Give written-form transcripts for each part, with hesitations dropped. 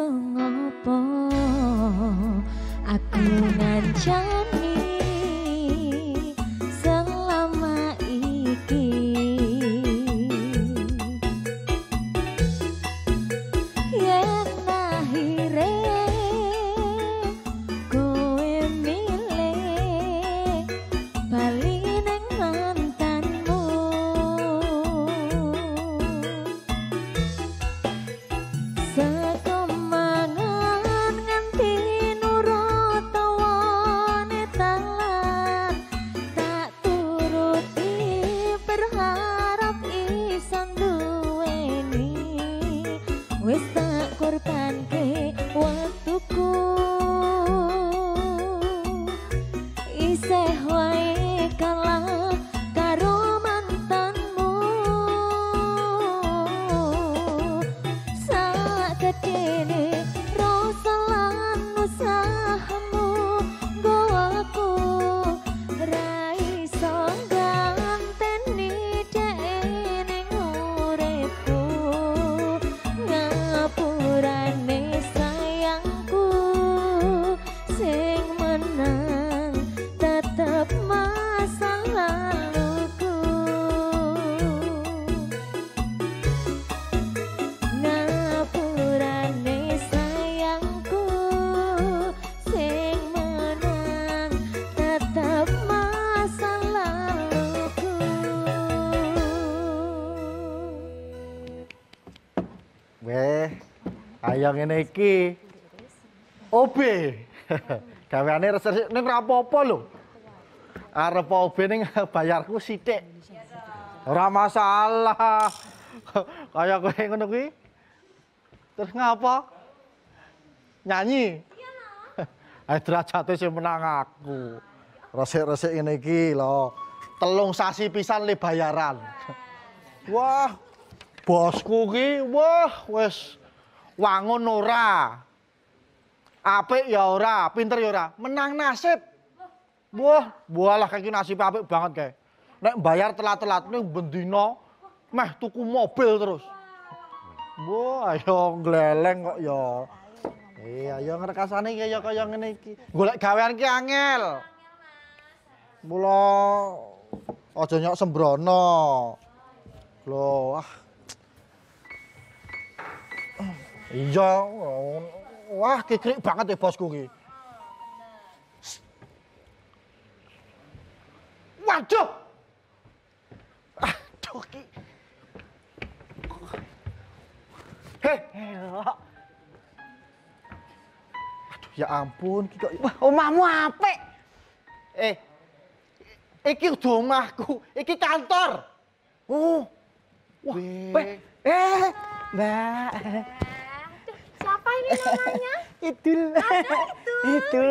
ngopo aku ngancani selama iki yen akhire kowe milih bali ning mantanmu sekomangan nganti nurut tawane talan tak turuti berharap isan duweni wis tak korbanke waktuku isih wae kalah karo mantanmu saketene rasa lan usahamu nggo aku ra iso ganteni dhek ning uripku ngapurane sayangku sing menang tetep masa laluku ngapurane sayangku sing menang tetep masa laluku. Weh, ayo ngene iki. OB. Gaweane resik ning ora apa-apa lho. Arep OB ning bayarku sithik. Ora masalah. Kaya kowe ngono kuwi. Terus ngapa? Nyanyi. Ayo derajate sing menang aku. Resik-resik ngene iki lho. 3 sasi pisan le bayaran. Wah, bosku ki wah wis wangun ora. Apik ya ora, pinter ya ora, menang nasib. Wah, bualah kaki nasib apik banget kae. Nek bayar telat-telat ning bendina meh tuku mobil terus. Wah, ayo gleleng kok ya. Ayo ngrekasane kaya ngene iki. Golek gawean ki angel. Mula aja nyok sembrono. Loh, iya, wah kikrik banget ya bosku ki. Waduh, aduh ki. Heh, aduh ya ampun, ki kok. Wah, omahmu apik. Iki udah omahku, iki kantor. Oh, Wah, weh. Mbak. Siapa ini namanya? Idul. Itu.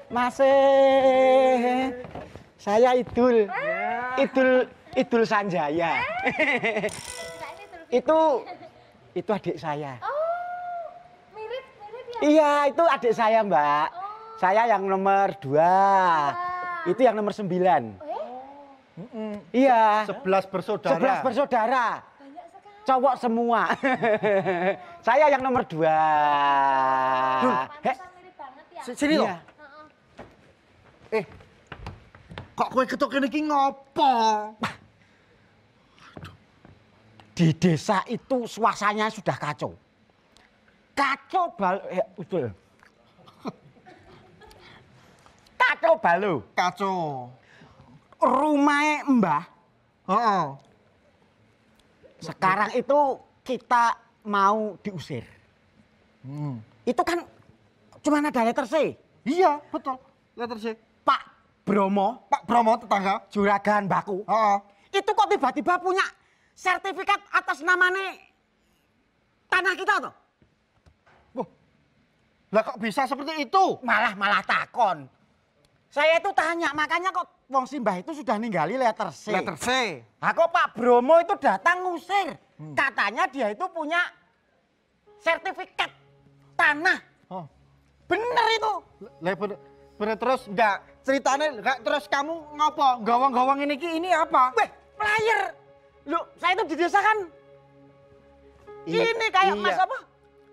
Masih. Saya Idul. Idul Sanjaya. Itu adik saya. Mirip ya? Iya, itu adik saya, Mbak. Saya yang nomor 2. Itu yang nomor 9. Iya. 11 bersaudara. 11 bersaudara. Banyak sekali. Cowok semua. Saya yang nomor 2. Pantesan mirip banget ya. Sini loh. Iya. Kok kowe ketok kene iki ngopo? Di desa itu suasananya sudah kacau. Kacau balau. Betul. Kacau balau. Kacau. Rumahnya Mbah. Heeh. Sekarang itu kita mau diusir. Itu kan cuma ada letter C. Iya, betul. Letter C. Pak Bromo, Pak Bromo tetangga. juragan baku. Heeh. Itu kok tiba-tiba punya sertifikat atas namanya tanah kita tuh. Lah kok bisa seperti itu? Malah takon. Saya itu tanya, makanya kok wong Simbah itu sudah ninggali letter C. Letter C. Nah, kok Pak Bromo itu datang ngusir. Katanya dia itu punya sertifikat tanah. Oh. Bener itu. Lah bener terus enggak ceritanya enggak terus kamu ngopo? Gawang-gawang ini apa? Weh, player. Loh, saya itu di desa kan. Ini kayak Mas apa?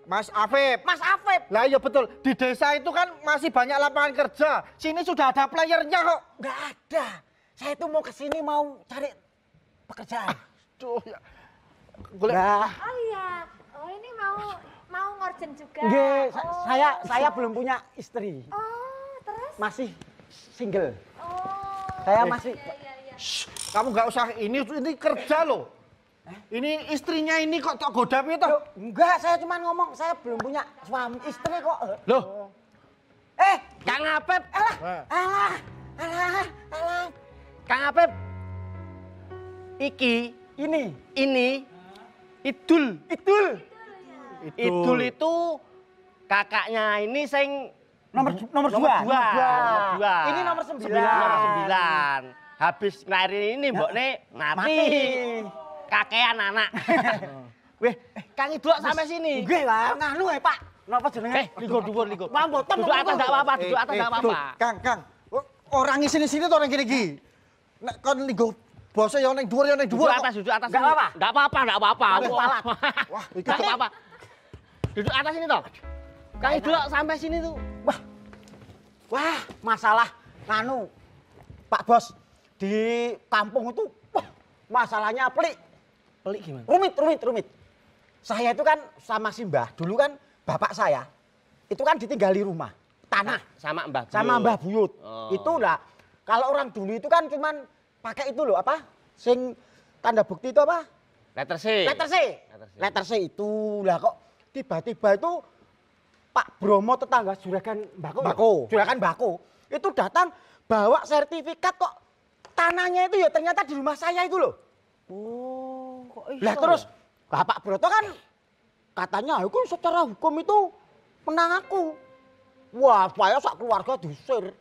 Mas Afif. Mas Afif. Lah iya betul, di desa itu kan masih banyak lapangan kerja. Sini sudah ada playernya kok. Nggak ada. Saya itu mau kesini mau cari pekerjaan. Aduh ya. Golek. Nah, Oh iya. Oh ini mau ngorjen juga. nggih, Oh. saya belum punya istri. Oh, terus? Masih single. Oh. Saya masih Iya, iya, iya. Shh, kamu nggak usah ini kerja loh. Ini istrinya ini kok tok goda piye toh? Loh, enggak, saya cuma ngomong saya belum punya suami istri kok. Loh, Kang Apep. Alah. Kang Apep, ini Idul. Idul itu kakaknya ini sing Nomor nomor dua. dua. Ini nomor 9. Nomor 9. Habis ngelahirin ini mbokne mati. Kakean anak. Weh, Kang Idul sampai sini. Nggih lah, nganu Pak. Napa jenenge? Ligur. Mboten. Duduk atas enggak apa-apa, duduk atas enggak apa-apa. Kang. Orang sini to orang gini. Nek kon linggo bose ya ning dhuwur ya ning dhuwur. Duduk atas. Nggak apa-apa? Enggak apa-apa. Palat. Wah, Enggak apa-apa. Duduk atas sini toh. Kang Idul sampai sini tuh. Wah, masalah nganu Pak Bos di kampung itu masalahnya pelik. Pelik gimana? Rumit. Saya itu kan sama si Mbah, dulu kan bapak saya itu kan ditinggali rumah, tanah Sama Mbah Buyut. sama Mbah Buyut. Oh. Itu lah, kalau orang dulu itu kan cuman pakai itu loh apa? Sing tanda bukti itu apa? Letter C. Letter C itu lah kok tiba-tiba itu Pak Bromo tetangga juragan Juragan Mbako itu datang bawa sertifikat kok tanahnya itu ya ternyata di rumah saya itu loh. Oh, kok iso? Lah terus Bapak Broto kan katanya aku secara hukum itu menang aku. Wah, saya sak keluarga diusir.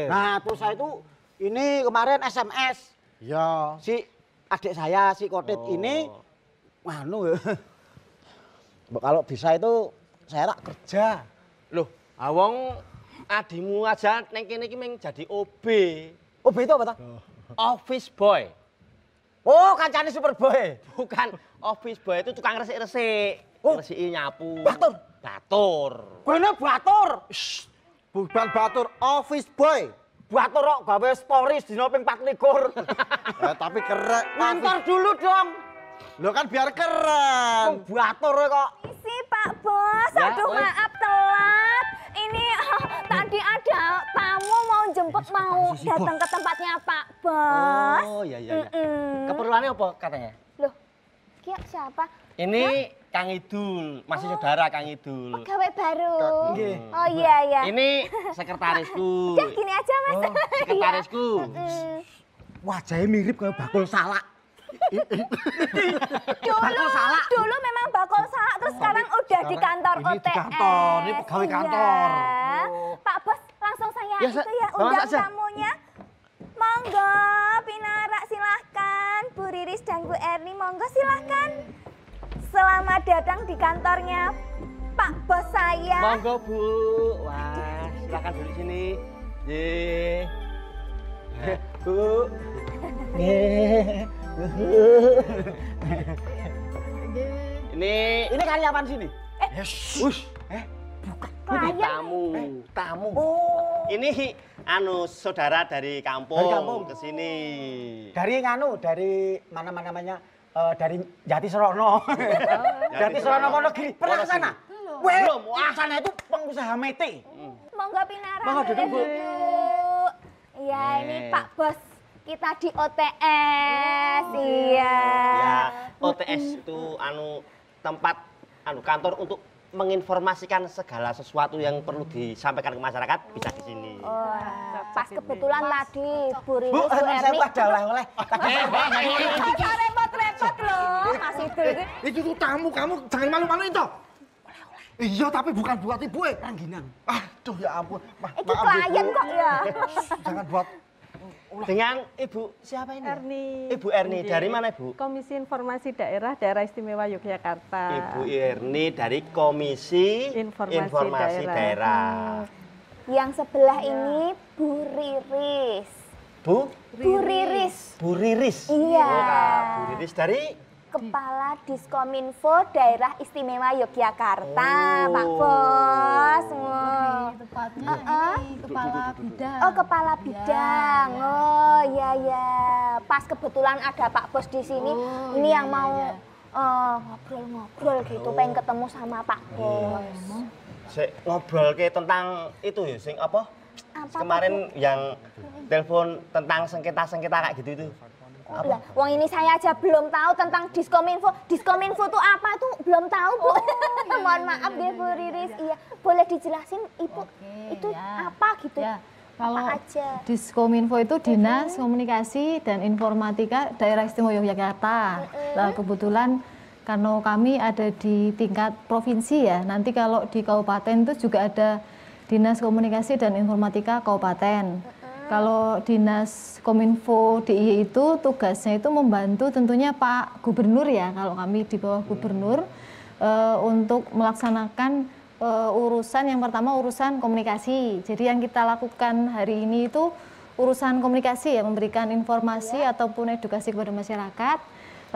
Nah, terus saya itu ini kemarin SMS Ya. si adik saya si Kotit ini nganu ya. Kalau bisa itu saya tak kerja. Loh, awong adimu aja neng kene iki meng jadi OB. Oh, itu apa toh? Office boy. Oh, kancane Superboy. Bukan office boy itu tukang resik-resik. Oh. Resiki nyapu. Batur. Batur. Kene batur. Bukan batur, office boy. Batur kok gawe stories dino ping 24. Tapi keren. Ngantor dulu dong. Lo kan biar keren. Batur kok. Isi Pak Bos, Ya, aduh wes. maaf telat. Ini tadi ada tamu mau jemput mau datang ke tempatnya Pak Bos. Oh, iya. Mm-mm. Keperluannya apa katanya? Loh, kia siapa? Ini Kang Idul, masih saudara Kang Idul. Pegawai baru. Nggih. Oh iya. Ini sekretarisku. Udah gini aja Mas. Sekretarisku. Mm. Wajahnya mirip kayak bakul salak. Dulu memang bakul salak terus sekarang udah di kantor ini di OTS. kantor, ini pegawai kantor. Iya. Pak Bos langsung saya Ya, itu ya bawa undang saja. tamunya. Monggo Pinara silahkan, Bu Riris dan Bu Erni monggo silahkan. Selamat datang di kantornya Pak Bos saya. Monggo Bu. Wah, silakan duduk sini. Ye. Bu. Ini karyawan sini. Klien. tamu. Oh. Ini saudara dari kampung, Dari kampung. ke sini. Dari mana namanya? Dari Jati Serono. Jati Serono Wonogiri. Pernah ke sana? Weh, Belum. Wah. sana itu pengusaha mete. Monggo Pinara. Monggo duduk, Bu. Duduk. Iya, ini Pak Bos. Kita di OTS. Iya. Ya, OTS itu tempat kantor untuk menginformasikan segala sesuatu yang perlu disampaikan ke masyarakat bisa di sini. Oh, pas kebetulan tadi Bu Riris, Bu, Bu saya Erni. ada oleh-oleh. Kok repot-repot loh, Mas Idul. Itu tuh tamu, kamu jangan malu-maluin toh. Iya, tapi bukan buat ibu. Rangginang. Aduh ya ampun. Iki klien kok ya. Jangan buat. Dengan Ibu siapa ini? Erni. Ibu Erni, dari mana Ibu? Komisi Informasi Daerah Istimewa Yogyakarta. Ibu Erni dari Komisi Informasi Daerah. Yang sebelah ini Bu Riris. Bu Bu Riris. Riris. Iya. Oh, Kak, Bu Riris dari Kepala Diskominfo Daerah Istimewa Yogyakarta, Pak Bos. Tepatnya ini kepala bidang. Oh, kepala bidang. Oh, iya ya. Pas kebetulan ada Pak Bos di sini. Ini iya, yang mau ngobrol-ngobrol gitu, pengen ketemu sama Pak Bos. Ngobrol ke tentang itu ya, sing apa? Kemarin yang telepon tentang sengketa-sengketa kayak gitu itu. Lah, wong ini saya aja belum tahu tentang Diskominfo. Diskominfo itu apa tuh belum tahu, Bu. Mohon maaf ya, Bu Riris. Iya, boleh dijelasin Ibu itu apa gitu? Ya. Kalau apa aja? Diskominfo itu Dinas Komunikasi dan Informatika Daerah Istimewa Yogyakarta. Nah, kebetulan karena kami ada di tingkat provinsi ya. Nanti kalau di kabupaten itu juga ada Dinas Komunikasi dan Informatika Kabupaten. Kalau Dinas Kominfo DIY itu tugasnya itu membantu tentunya Pak Gubernur ya, kalau kami di bawah Gubernur untuk melaksanakan urusan yang pertama urusan komunikasi. Jadi yang kita lakukan hari ini itu urusan komunikasi ya, memberikan informasi ataupun edukasi kepada masyarakat.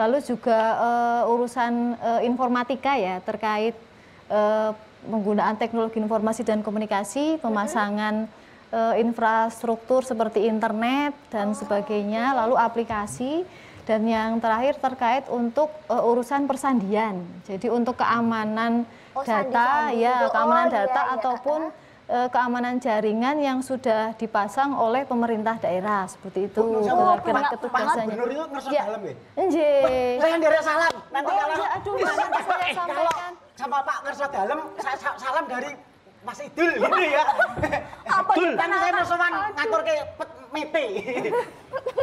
Lalu juga urusan informatika ya, terkait penggunaan teknologi informasi dan komunikasi, pemasangan infrastruktur seperti internet dan sebagainya, lalu aplikasi, dan yang terakhir terkait untuk urusan persandian. Jadi untuk keamanan data ya, keamanan data ataupun keamanan jaringan yang sudah dipasang oleh pemerintah daerah seperti itu. Kira-kira ketugasannya. Pak Gubernur itu ngerasa dalam ya? Nggih. Saya dari salam. Nanti Oh, kalau iya, aduh, nanti saya sampaikan. sama Pak ngerasa dalam, saya salam dari Mas Idul gitu ya. Apa Nanti saya ngerasa ngatur ke mete.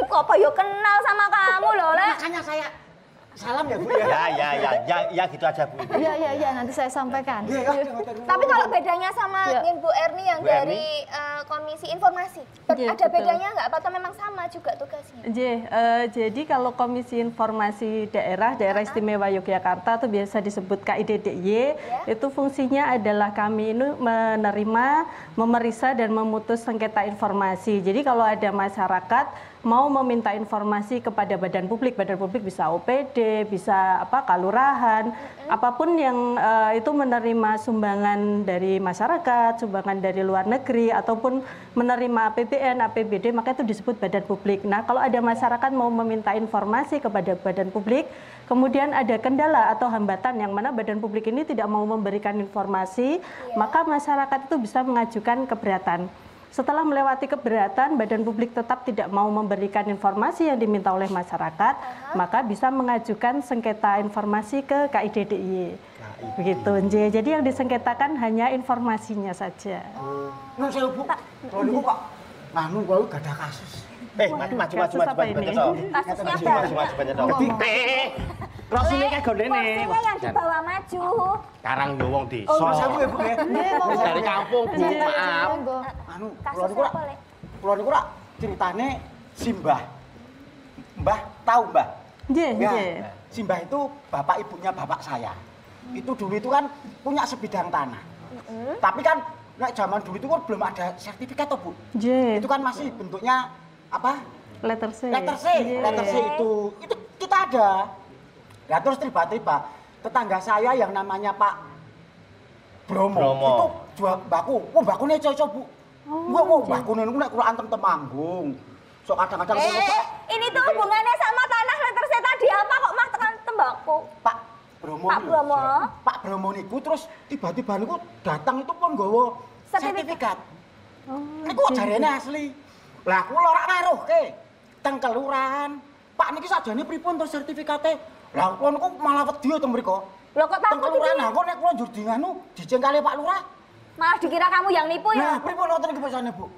Kok apa yo kenal sama kamu loh, Le? Makanya saya salam ya Bu ya. Ya gitu aja Bu. Iya, nanti saya sampaikan. Tapi kalau bedanya sama Bu Erni yang Bu Erni? dari Komisi Informasi, Iya, ada betul. bedanya nggak? Atau memang sama juga tugasnya? Jadi kalau Komisi Informasi Daerah Istimewa Yogyakarta itu biasa disebut KIDDY, itu fungsinya adalah kami ini menerima, memeriksa dan memutus sengketa informasi. Jadi kalau ada masyarakat mau meminta informasi kepada badan publik bisa OPD, bisa kalurahan, apapun yang itu menerima sumbangan dari masyarakat, sumbangan dari luar negeri ataupun menerima APBN, APBD, maka itu disebut badan publik. Nah, kalau ada masyarakat mau meminta informasi kepada badan publik, kemudian ada kendala atau hambatan yang mana badan publik ini tidak mau memberikan informasi, maka masyarakat itu bisa mengajukan keberatan. Setelah melewati keberatan, badan publik tetap tidak mau memberikan informasi yang diminta oleh masyarakat, maka bisa mengajukan sengketa informasi ke KIDDY. Begitu, Nje. Jadi yang disengketakan hanya informasinya saja. Nun saya Bu, kalau niku Pak, nganu kalau gak ada kasus. Maju. Kasusnya apa? Jadi cross ini kayak gondene. Kursinya yang dibawa maju. Sekarang yo wong desa. Oh, saya Bu ya Bu ya. Dari kampung Bu, maaf. Anu, Kasusnya apa, Le? Kalau niku rak ceritane Simbah. Mbah tahu Mbah? Nggih. Simbah itu bapak ibunya bapak saya. Itu dulu itu kan punya sebidang tanah. Tapi kan zaman dulu itu kan belum ada sertifikat toh Bu. Itu kan masih bentuknya apa? Letter C. Letter C itu kita ada. Nah terus tiba-tiba tetangga saya yang namanya Pak Bromo. Itu jual baku. Wah bakune cocok Bu. Wah bakune niku nek kula antem Temanggung. Sok kadang-kadang Ini tuh hubungannya sama tanah letter C tadi apa kok Mas tekan tembakau? Pak Bromo. Pak Bromo. Pak Bromo niku terus tiba-tiba niku datang itu pun nggawa sertifikat. Niku jarene asli. Lah kula ora ngaruhke teng kelurahan. Pak niki sajane pripun to sertifikate? Lah kula niku malah wedi teng mriku. Loh kok Teng takut kelurahan iki? aku nek kula njur dinganu dijengkali Pak Lurah. Malah dikira kamu yang nipu Nah, ya? pripun wonten iki pesane Bu?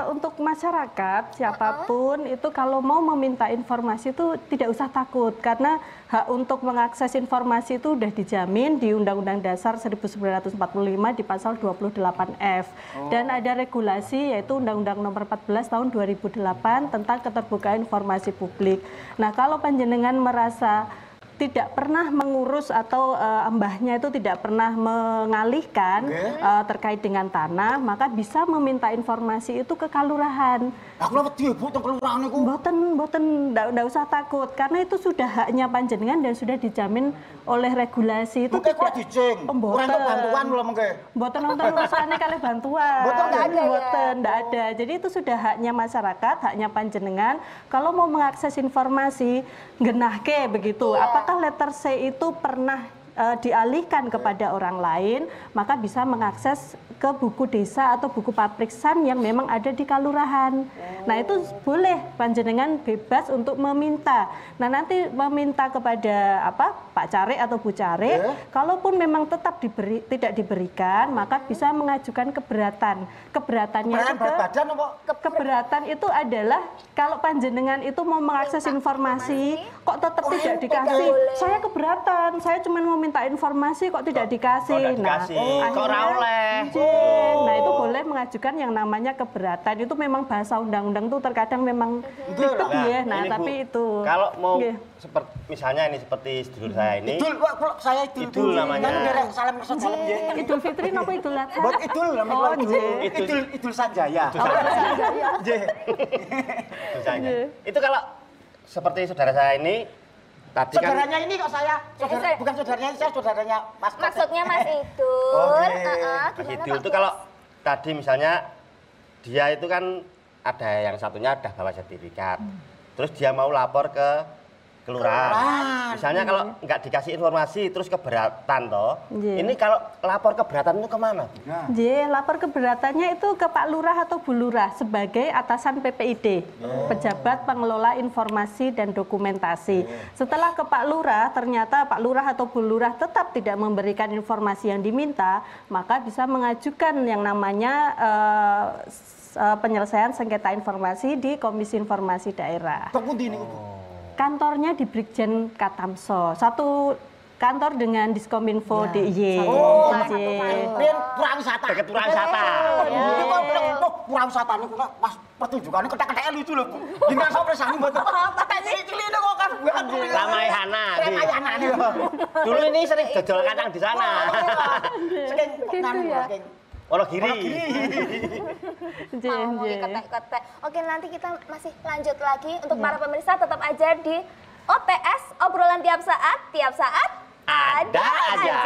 Untuk masyarakat siapapun itu kalau mau meminta informasi itu tidak usah takut karena hak untuk mengakses informasi itu sudah dijamin di Undang-Undang Dasar 1945 di pasal 28F dan ada regulasi yaitu Undang-Undang Nomor 14 tahun 2008 tentang keterbukaan informasi publik. Nah, kalau panjenengan merasa tidak pernah mengurus atau mbahnya itu tidak pernah mengalihkan terkait dengan tanah, maka bisa meminta informasi itu ke kalurahan. Aku lewat dia Bu teng kelurahan niku. Mboten ndak usah takut karena itu sudah haknya panjenengan dan sudah dijamin oleh regulasi itu. Mungkin kok dicing. Ora entuk bantuan lho mengke. Mboten nonton urusane kalih bantuan. Mboten ndak ada. Jadi itu sudah haknya masyarakat, haknya panjenengan. Kalau mau mengakses informasi genahke begitu. Apakah letter C itu pernah dialihkan kepada orang lain, maka bisa mengakses ke buku desa atau buku pabriksan yang memang ada di kalurahan. Nah itu boleh panjenengan bebas untuk meminta. Nah nanti meminta kepada Pak Carik atau Bu Carik, kalaupun memang tetap tidak diberikan, maka bisa mengajukan keberatan. Keberatannya itu keberatan itu adalah kalau panjenengan itu mau mengakses informasi, kok tetap tidak dikasih. Saya keberatan, saya cuma mau minta informasi kok tidak dikasih. Nah, kok ora oleh. Nah itu boleh mengajukan yang namanya keberatan. Itu memang bahasa undang-undang tuh terkadang memang ribet ya. Nah tapi itu kalau mau seperti misalnya ini seperti sedulur saya ini. Saya Idul namanya. Kan derek salam kesel nggih. Idul Fitri napa Idul Adha? Buat Idul namanya. Idul Sanjaya. Nggih. Itu kalau seperti saudara saya ini tadi saudaranya ini kok saya, bukan saudaranya saya, saudaranya Mas. Maksudnya Mas Idul. Mas Idul itu kalau tadi misalnya dia itu kan ada yang satunya udah bawa sertifikat, terus dia mau lapor ke kelurahan. Misalnya kalau nggak dikasih informasi terus keberatan toh. Ini kalau lapor keberatan itu kemana? Lapor keberatannya itu ke Pak Lurah atau Bu Lurah sebagai atasan PPID, pejabat pengelola informasi dan dokumentasi. Setelah ke Pak Lurah, ternyata Pak Lurah atau Bu Lurah tetap tidak memberikan informasi yang diminta, maka bisa mengajukan yang namanya penyelesaian sengketa informasi di Komisi Informasi Daerah. Kantornya di Brigjen Katamso, satu kantor dengan Diskominfo DIY. Purawisata. Dekat Purawisata. Purawisata niku pas pertunjukannya ketek-ketek lucu lho. Dinten sopre sani mboten. Cilik kok kan. Ramayana. Dulu ini sering dodol kacang di sana. Saking Wonogiri. Ketek-ketek. Oke, nanti kita masih lanjut lagi untuk para pemirsa, tetap aja di OTS, obrolan tiap saat ada aja.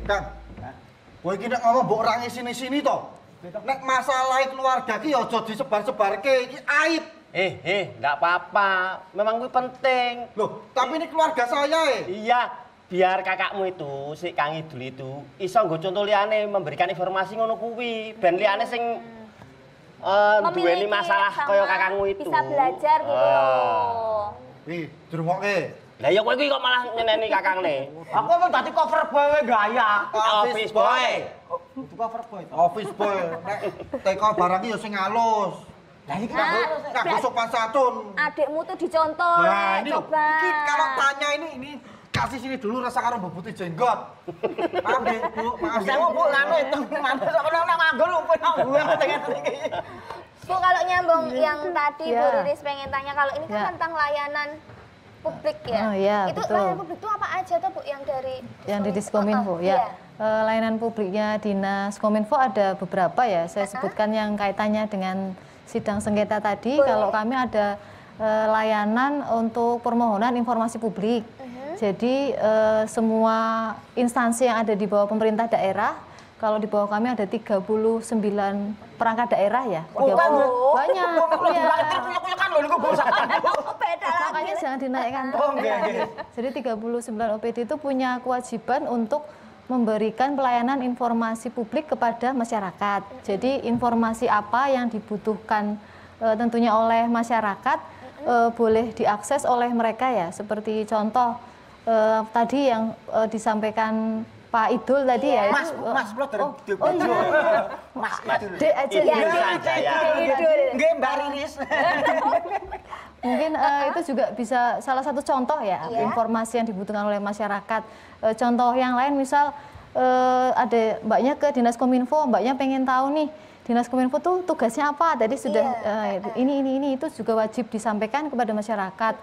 Kang, kowe iki nek ngomong mbok rangi sini-sini to. Nek masalah keluarga ki aja disebar-sebarke, iki aib. Enggak apa-apa. Memang kuwi penting. Loh, tapi ini keluarga saya. Iya, biar kakakmu itu, si Kang Idul itu iso nggo contoh liyane memberikan informasi ngono kuwi, ben liyane sing duweni masalah kaya kakakmu itu. Bisa belajar gitu loh. Dirungokke. Lah ya kowe iki kok malah nyeneni kakangne. Aku emang dadi cover boy gaya. Office boy. Kudu cover boy. Office boy. Nek teko barang iki ya sing halus. Lah iki kan sopan santun. Adikmu tuh dicontoh. Nah, ini coba. Iki kalau tanya ini kasih sini dulu rasa karo mbebuti jenggot. Maaf nggih, Bu. Maaf. Saya Bu lanu itu mana nek nganggo kowe nang buang dengan iki. Bu, kalau nyambung yang tadi Bu Ya. Riris pengen tanya, kalau ini kan Ya. tentang layanan publik ya. Oh, iya, itu betul. layanan publik itu apa aja tuh Bu yang dari Yang di Diskominfo Iya. ya. Layanan publiknya Dinas Kominfo ada beberapa ya. Saya sebutkan yang kaitannya dengan sidang sengketa tadi. Boleh. Kalau kami ada layanan untuk permohonan informasi publik. Jadi semua instansi yang ada di bawah pemerintah daerah, kalau di bawah kami ada 39 perangkat daerah ya. Banyak. Banyak. Iya. Punya kan lho niku Bu. Beda lagi. Makanya jangan dinaikkan. Oh, nggih. Jadi 39 OPD itu punya kewajiban untuk memberikan pelayanan informasi publik kepada masyarakat. Jadi informasi apa yang dibutuhkan tentunya oleh masyarakat boleh diakses oleh mereka ya. Seperti contoh tadi yang disampaikan Pak Idul tadi ya. Mas, itu, Mas, kula dari Mas Idul. Dek aja Iya, ya. Idul. Nggih, Mbak Riris. Mungkin itu juga bisa salah satu contoh ya, Iya. informasi yang dibutuhkan oleh masyarakat. Contoh yang lain misal ada mbaknya ke Dinas Kominfo, mbaknya pengen tahu nih Dinas Kominfo tuh tugasnya apa? Tadi sudah ini itu juga wajib disampaikan kepada masyarakat.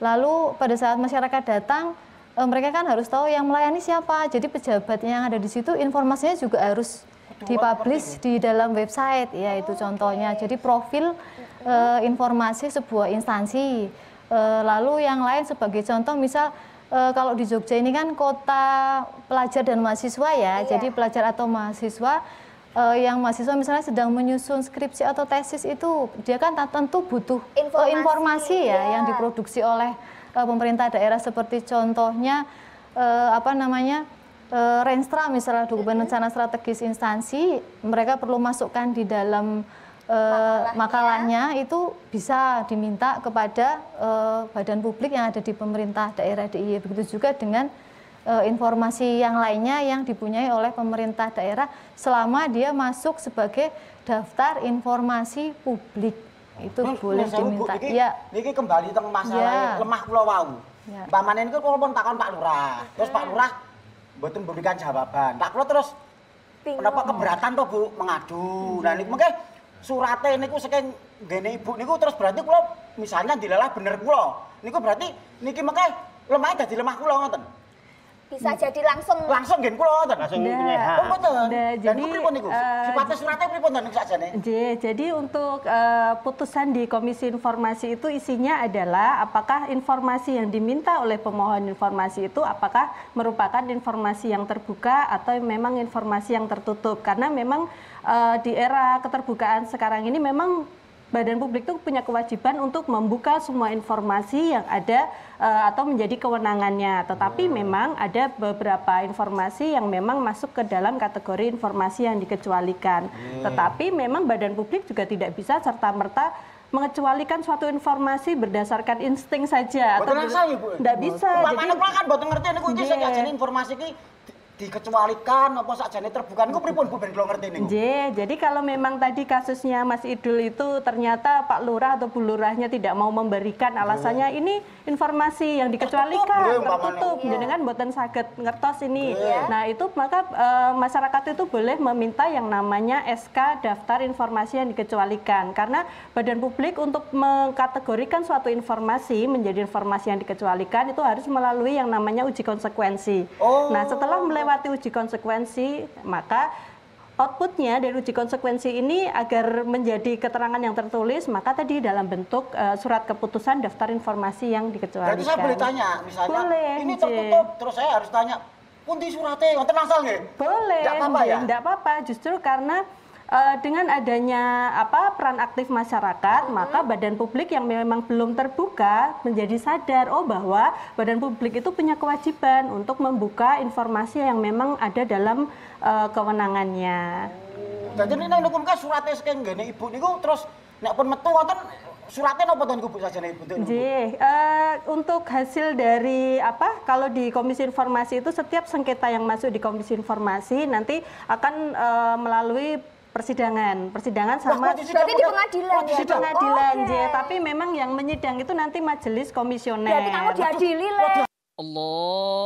Lalu pada saat masyarakat datang, mereka kan harus tahu yang melayani siapa. Jadi pejabat yang ada di situ informasinya juga harus dipublish di dalam website, ya itu contohnya. Jadi profil informasi sebuah instansi. Lalu yang lain sebagai contoh, misal kalau di Jogja ini kan kota pelajar dan mahasiswa ya. Iya. Jadi pelajar atau mahasiswa yang mahasiswa misalnya sedang menyusun skripsi atau tesis itu, dia kan tentu butuh informasi ya iya. yang diproduksi oleh pemerintah daerah, seperti contohnya Renstra misalnya, dokumen rencana strategis instansi, mereka perlu masukkan di dalam makalahnya itu bisa diminta kepada badan publik yang ada di pemerintah daerah DIY. Begitu juga dengan informasi yang lainnya yang dipunyai oleh pemerintah daerah selama dia masuk sebagai daftar informasi publik. Itu boleh diminta. Ya. Niki kembali teng masalah lemah kula wau. Ya. Umpamane niku kula pun takon Pak Lurah. Terus Pak Lurah mboten memberikan jawaban. Tak kula terus kenapa keberatan toh Bu mengadu. Nah niku mengke surate niku saking nggene Ibu niku terus berarti kula misalnya dilelah bener kula. Niku berarti niki mengke lemah dadi lemah kula ngoten. Bisa jadi langsung Nggih kula ngoten. Langsung Nggak. punya hak. Oh mboten. Nggak, Dan jadi, niku pripun niku? Sifatnya suratnya pripun to niku sakjane? Jadi untuk putusan di Komisi Informasi itu isinya adalah apakah informasi yang diminta oleh pemohon informasi itu apakah merupakan informasi yang terbuka atau memang informasi yang tertutup. Karena memang di era keterbukaan sekarang ini memang badan publik itu punya kewajiban untuk membuka semua informasi yang ada atau menjadi kewenangannya. Tetapi memang ada beberapa informasi yang memang masuk ke dalam kategori informasi yang dikecualikan. Tetapi memang badan publik juga tidak bisa serta-merta mengecualikan suatu informasi berdasarkan insting saja. Boten asal ya, Bu? Tidak bisa. Umpamane kula kan boten ngerti niku iki sakjane informasi iki dikecualikan apa sakjane terbuka niku pripun Bu ben kula ngerti niku. Jadi kalau memang tadi kasusnya Mas Idul itu ternyata Pak Lurah atau Bu Lurahnya tidak mau memberikan alasannya ini informasi yang dikecualikan, tertutup, jenengan boten saged ngertos ini. Nah itu maka masyarakat itu boleh meminta yang namanya SK daftar informasi yang dikecualikan, karena badan publik untuk mengkategorikan suatu informasi menjadi informasi yang dikecualikan itu harus melalui yang namanya uji konsekuensi. Nah setelah melewati uji konsekuensi, maka outputnya dari uji konsekuensi ini agar menjadi keterangan yang tertulis, maka tadi dalam bentuk surat keputusan daftar informasi yang dikecualikan. Berarti saya boleh tanya, misalnya Boleh, ini tertutup, terus saya harus tanya, pundi surate, ngonten asal nggih? Boleh, Nggak apa-apa ya? Nggak apa-apa, justru karena dengan adanya peran aktif masyarakat, maka badan publik yang memang belum terbuka menjadi sadar bahwa badan publik itu punya kewajiban untuk membuka informasi yang memang ada dalam kewenangannya. Jadi ini niku mengke surate saking nggene Ibu niku terus nek pun metu wonten surate napa to niku Bu sajane Ibu niku? Untuk hasil dari kalau di Komisi Informasi itu setiap sengketa yang masuk di Komisi Informasi nanti akan melalui persidangan sama berarti di pengadilan ya? di pengadilan, tapi memang yang menyidang itu nanti majelis komisioner. Berarti kamu diadili, Le. Allah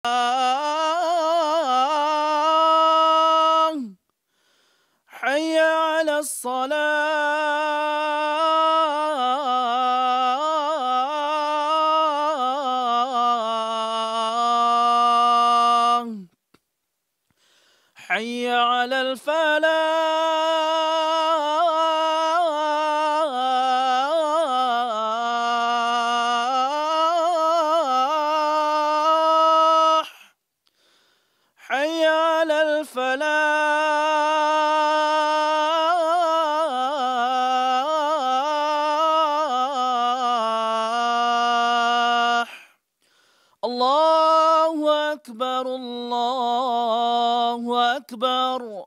حي على الصلاة حي على الفلاح حي على الفلاح الله أكبر الله أكبر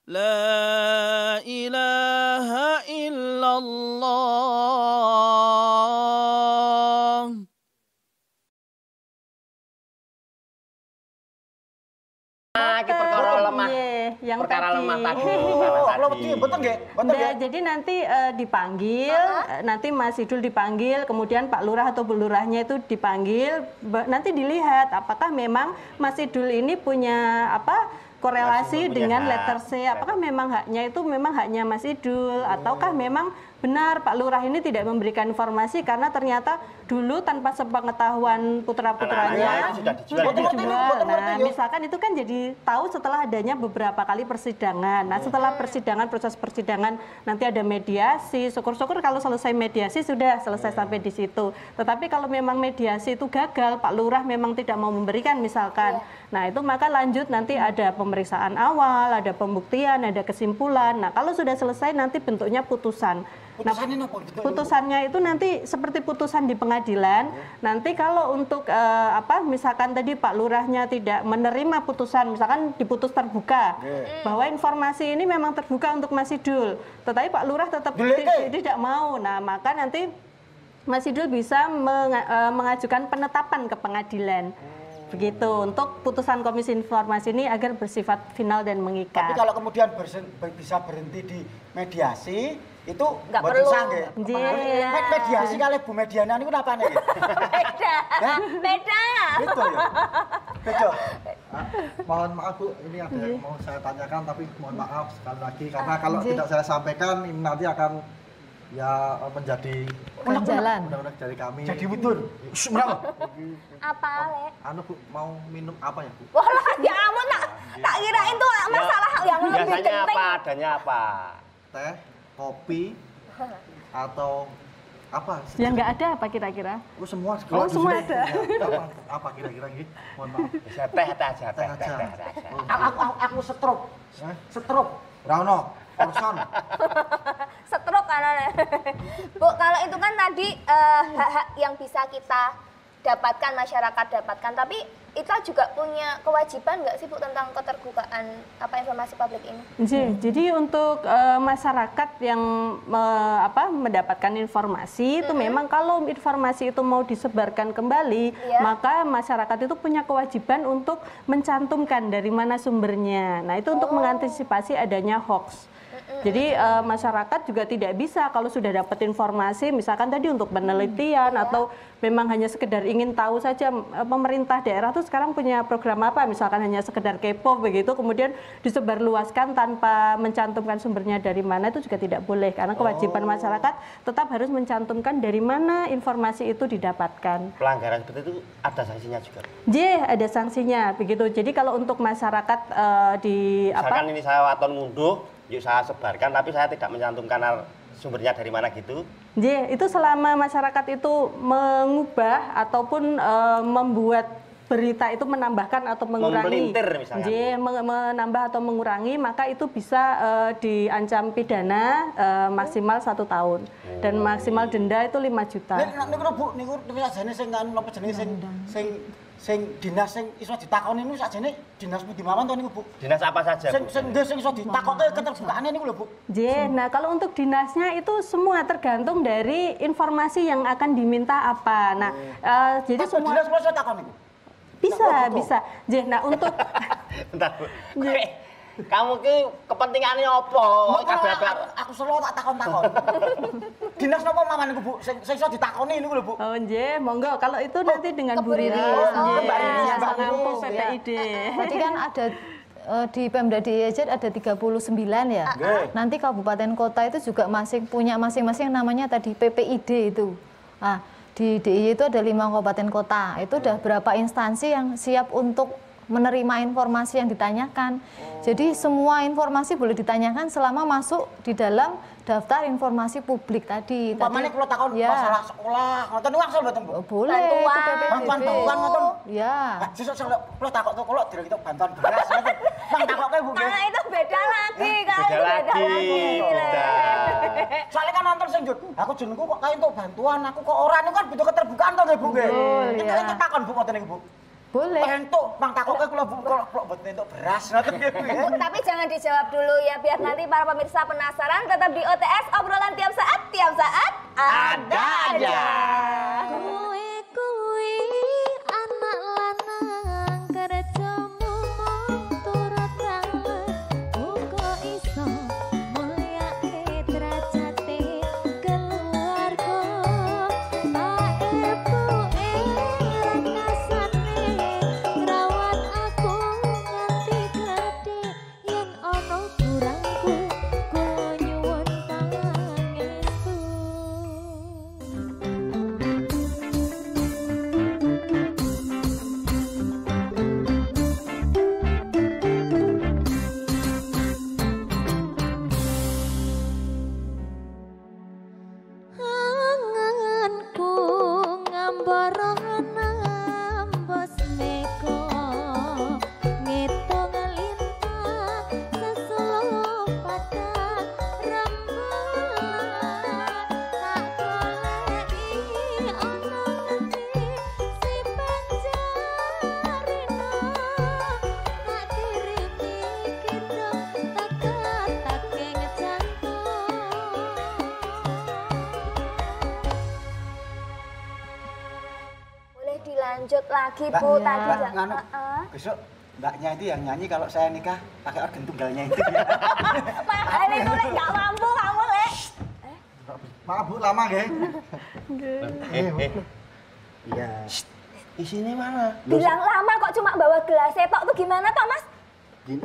لا إله إلا الله. Iki perkara lemah. Yang Perkara tadi. lemah tadi. Kalau betul betul nggih? Betul nggih? Jadi nanti dipanggil, nanti Mas Idul dipanggil, kemudian Pak Lurah atau Bu Lurahnya itu dipanggil, nanti dilihat apakah memang Mas Idul ini punya korelasi dengan letter C, apakah memang haknya itu memang haknya Mas Idul, ataukah memang benar Pak Lurah ini tidak memberikan informasi karena ternyata dulu tanpa sepengetahuan putra-putranya sudah dijual. Nah, misalkan itu kan jadi tahu setelah adanya beberapa kali persidangan. Nah, setelah persidangan, proses persidangan nanti ada mediasi. Syukur-syukur kalau selesai mediasi sudah selesai sampai di situ. Tetapi kalau memang mediasi itu gagal, Pak Lurah memang tidak mau memberikan misalkan. Nah, itu maka lanjut nanti ada pemeriksaan awal, ada pembuktian, ada kesimpulan. Nah, kalau sudah selesai nanti bentuknya putusan. Nah, putusannya itu nanti seperti putusan di pengadilan. Nanti kalau untuk misalkan tadi Pak Lurahnya tidak menerima putusan, misalkan diputus terbuka, bahwa informasi ini memang terbuka untuk Mas Idul, tetapi Pak Lurah tetap tidak mau. Nah, maka nanti Mas Idul bisa mengajukan penetapan ke pengadilan. Begitu untuk putusan Komisi Informasi ini agar bersifat final dan mengikat. Tapi kalau kemudian bisa berhenti di mediasi, itu nggak perlu. Mediasi kali Bu Mediana ini kenapa nih? Beda. Betul ya? Betul. Mohon maaf Bu, ini ada yang mau saya tanyakan tapi mohon maaf sekali lagi karena kalau tidak saya sampaikan ini nanti akan ya menjadi ganjalan undang-undang dari kami. Jadi betul. Apa, Le? Anu Bu, mau minum apa ya Bu? Walah, ya ampun, tak kirain tuh masalah yang lebih Biasanya genting. apa? Adanya apa? Teh, kopi, atau apa? Yang nggak ada apa kira-kira? Oh semua. Oh, semua ada. Apa kira-kira gitu? Mohon maaf. Bisa teh aja, teh aja. Aku stroke. Rano, Orson. Stroke kanan. Bu, kalau itu kan tadi hak-hak yang bisa kita dapatkan, masyarakat dapatkan, tapi kita juga punya kewajiban nggak sih Bu tentang keterbukaan informasi publik ini? Jadi untuk masyarakat yang mendapatkan informasi itu memang kalau informasi itu mau disebarkan kembali, maka masyarakat itu punya kewajiban untuk mencantumkan dari mana sumbernya. Nah, itu untuk mengantisipasi adanya hoax. Jadi masyarakat juga tidak bisa kalau sudah dapat informasi, misalkan tadi untuk penelitian atau memang hanya sekedar ingin tahu saja pemerintah daerah tuh sekarang punya program apa, misalkan hanya sekedar kepo begitu, kemudian disebarluaskan tanpa mencantumkan sumbernya dari mana, itu juga tidak boleh karena kewajiban masyarakat tetap harus mencantumkan dari mana informasi itu didapatkan. Pelanggaran seperti itu ada sanksinya juga? Ada sanksinya begitu. Jadi kalau untuk masyarakat misalkan ini saya waton ngunduh, yuk saya sebarkan, tapi saya tidak mencantumkan sumbernya dari mana gitu. Itu selama masyarakat itu mengubah ataupun membuat berita itu menambahkan atau mengurangi, menambah atau mengurangi, maka itu bisa diancam pidana maksimal 1 tahun dan maksimal denda itu 5 juta. Niku sajane sing napa jenenge sing dinas sing iso ditakoni niku sakjane dinas Budi mawon to niku Bu. Dinas apa saja? Sing iso ditakokke keterbukaane niku lho Bu. Nah kalau untuk dinasnya itu semua tergantung dari informasi yang akan diminta apa. Nah, jadi semua dinas bisa takon niku. Bisa. Nah untuk bentar Bu. Kamu ki kepentingannya apa? Aku selo tak takon-takon. Dinas napa mamane Bu? Sing iso ditakoni niku lho Bu. Oh nggih, monggo. Kalau itu nanti dengan Bu Riris. Mbak Riris, Yang Mbak ngampung Riris. PPID. Jadi kan ada di Pemda DIY ada 39 ya. Nanti kabupaten kota itu juga punya masing-masing namanya tadi PPID itu. Nah, di DIY itu ada 5 kabupaten kota. Itu udah berapa instansi yang siap untuk menerima informasi yang ditanyakan. Jadi semua informasi boleh ditanyakan selama masuk di dalam daftar informasi publik tadi. Umpamane kula takon masalah sekolah, ngoten niku angsal mboten Bu? Boleh, itu PPDB. Bantuan ngoten. Ya. Sesuk kula takok to kula direk bantuan beras ngoten. Mang takoke Bu nggih. Malah itu beda lagi kan. Beda lagi. Soalnya kan nonton sing Jun, aku jenengku kok kae entuk bantuan, aku kok ora niku kan butuh keterbukaan to nggih Bu nggih. Itu takon Bu ngoten niku Bu. Boleh. Entuk mang takoke kula Bu kok mboten entuk beras ngoten nggih Bu. Tapi jangan dijawab dulu ya, biar nanti para pemirsa penasaran. Tetap di OTS, obrolan tiap saat ada aja. Kowe kuwi anak lanang kerjamu mung turut banget uga iso mulyake derajate keluarga aepuke rakasane ngrawat aku nganti gedhe yen ana kurangku kula nyuwun pangestu. Anganku ngambara nambos meko ngitung lintah sesuluh pada rembulan tak goleki ana ngendi si panjarina tak kirimi kidung tak jantung. Boleh dilanjut lagi Mbak, Bu tadi. Mbak, nganu, besok mbaknya itu yang nyanyi kalau saya nikah pakai organ tunggalnya itu. Pak, ini tuh nggak mampu kamu Le. Maaf Bu, lama nggih. Iya. Di sini mana? Bilang lama kok cuma bawa gelas setok tuh gimana toh Mas? Gini.